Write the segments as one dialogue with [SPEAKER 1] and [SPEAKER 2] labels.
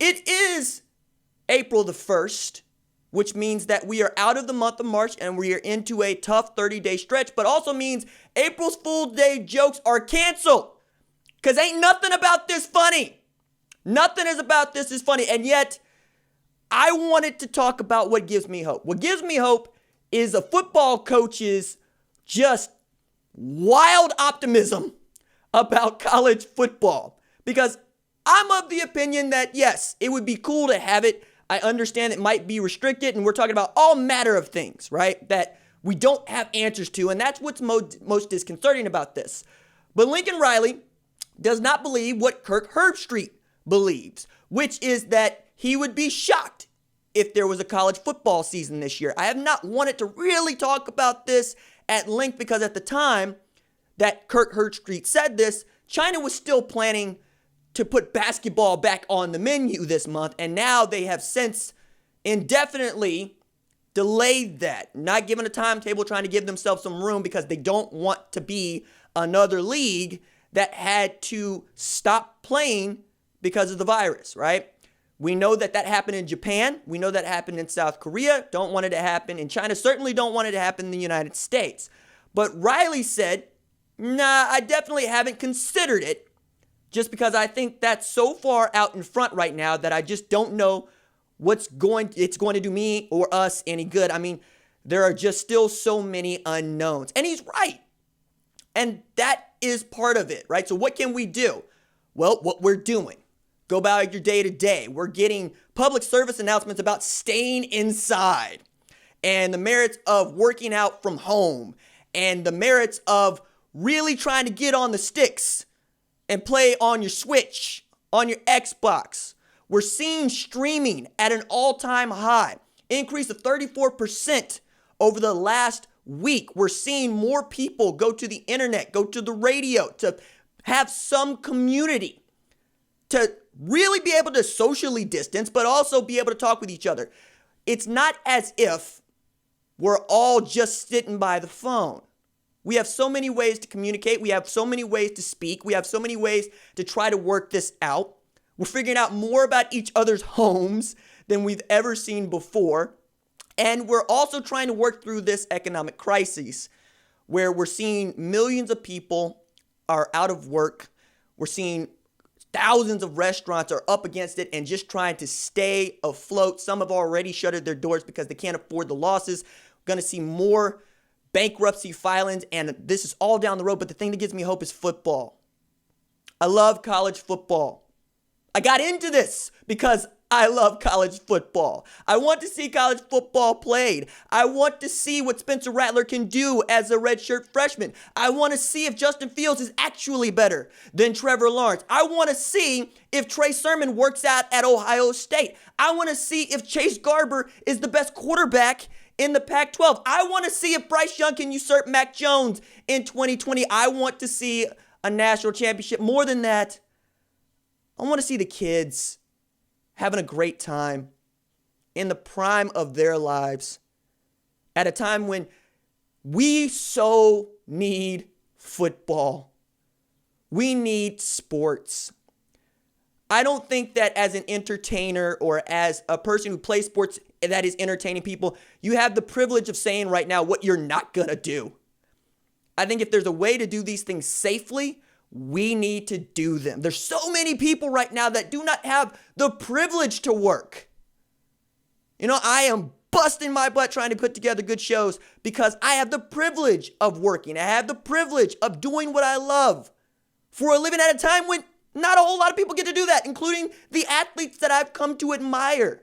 [SPEAKER 1] It is April the 1st, which means that we are out of the month of March and we are into a tough 30-day stretch, but also means April's Fool's Day jokes are canceled. Because ain't nothing about this funny. Nothing is about this is funny. And yet, I wanted to talk about what gives me hope. What gives me hope is a football coach's just wild optimism about college football. Because I'm of the opinion that, yes, it would be cool to have it. I understand it might be restricted, and we're talking about all matter of things, right, that we don't have answers to, and that's what's most disconcerting about this. But Lincoln Riley does not believe what Kirk Herbstreit believes, which is that he would be shocked if there was a college football season this year. I have not wanted to really talk about this at length because at the time that Kirk Herbstreit said this, China was still planning to put basketball back on the menu this month, and now they have since indefinitely delayed that, not given a timetable, trying to give themselves some room because they don't want to be another league that had to stop playing because of the virus, right? We know that happened in Japan. We know that happened in South Korea. Don't want it to happen in China. Certainly don't want it to happen in the United States. But Riley said, nah, I definitely haven't considered it just because I think that's so far out in front right now that I just don't know it's going to do me or us any good. I mean, there are just still so many unknowns. And he's right. And that is part of it, right? So what can we do? Well, what we're doing. Go about your day to day. We're getting public service announcements about staying inside and the merits of working out from home and the merits of really trying to get on the sticks and play on your Switch, on your Xbox. We're seeing streaming at an all-time high, increase of 34% over the last week. We're seeing more people go to the internet, go to the radio, to have some community, to really be able to socially distance, but also be able to talk with each other. It's not as if we're all just sitting by the phone. We have so many ways to communicate. We have so many ways to speak. We have so many ways to try to work this out. We're figuring out more about each other's homes than we've ever seen before. And we're also trying to work through this economic crisis where we're seeing millions of people are out of work. We're seeing thousands of restaurants are up against it and just trying to stay afloat. Some have already shuttered their doors because they can't afford the losses. We're going to see more bankruptcy filings, and this is all down the road. But the thing that gives me hope is football. I love college football. I got into this because I love college football. I want to see college football played. I want to see what Spencer Rattler can do as a redshirt freshman. I want to see if Justin Fields is actually better than Trevor Lawrence. I want to see if Trey Sermon works out at Ohio State. I want to see if Chase Garber is the best quarterback in the Pac-12. I want to see if Bryce Young can usurp Mac Jones in 2020. I want to see a national championship. More than that, I want to see the kids having a great time in the prime of their lives at a time when we so need football. We need sports. I don't think that as an entertainer or as a person who plays sports that is entertaining people, you have the privilege of saying right now what you're not going to do. I think if there's a way to do these things safely, we need to do them. There's so many people right now that do not have the privilege to work. You know, I am busting my butt trying to put together good shows because I have the privilege of working. I have the privilege of doing what I love for a living at a time when not a whole lot of people get to do that, including the athletes that I've come to admire.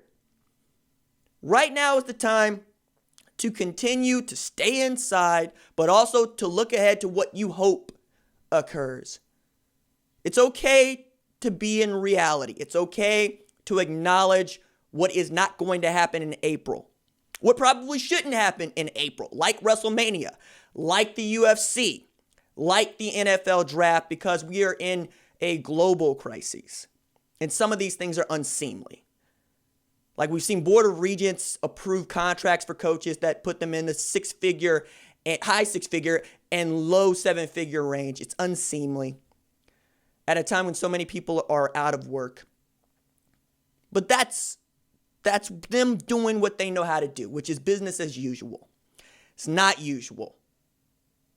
[SPEAKER 1] Right now is the time to continue to stay inside, but also to look ahead to what you hope occurs. It's okay to be in reality. It's okay to acknowledge what is not going to happen in April. What probably shouldn't happen in April, like WrestleMania, like the UFC, like the NFL draft, because we are in a global crisis. And some of these things are unseemly. Like we've seen Board of Regents approve contracts for coaches that put them in the high six-figure and low seven-figure range. It's unseemly. At a time when so many people are out of work. But that's them doing what they know how to do, which is business as usual. It's not usual,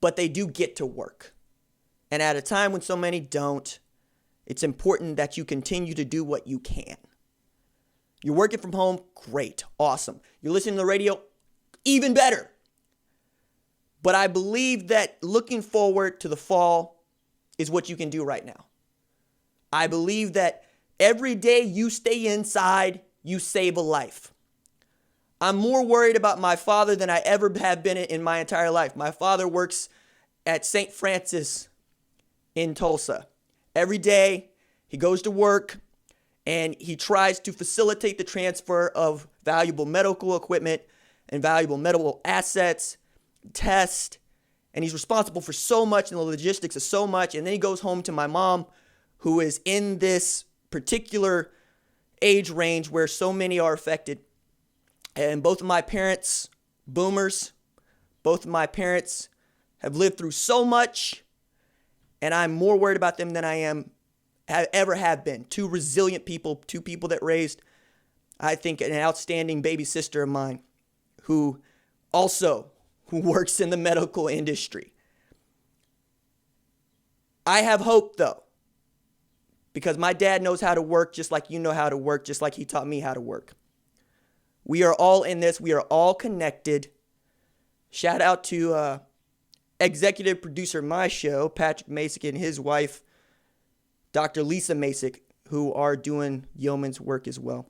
[SPEAKER 1] but they do get to work. And at a time when so many don't, it's important that you continue to do what you can. You're working from home, great, awesome. You're listening to the radio, even better. But I believe that looking forward to the fall is what you can do right now. I believe that every day you stay inside, you save a life. I'm more worried about my father than I ever have been in my entire life. My father works at St. Francis in Tulsa. Every day he goes to work and he tries to facilitate the transfer of valuable medical equipment and valuable medical assets, tests, and he's responsible for so much and the logistics of so much. And then he goes home to my mom, who is in this particular age range where so many are affected. And both of my parents, boomers, both of my parents have lived through so much, and I'm more worried about them than I ever have been. Two resilient people, two people that raised, I think, an outstanding baby sister of mine who works in the medical industry. I have hope, though, because my dad knows how to work just like you know how to work, just like he taught me how to work. We are all in this. We are all connected. Shout out to executive producer of my show, Patrick Masick, and his wife, Dr. Lisa Masick, who are doing yeoman's work as well.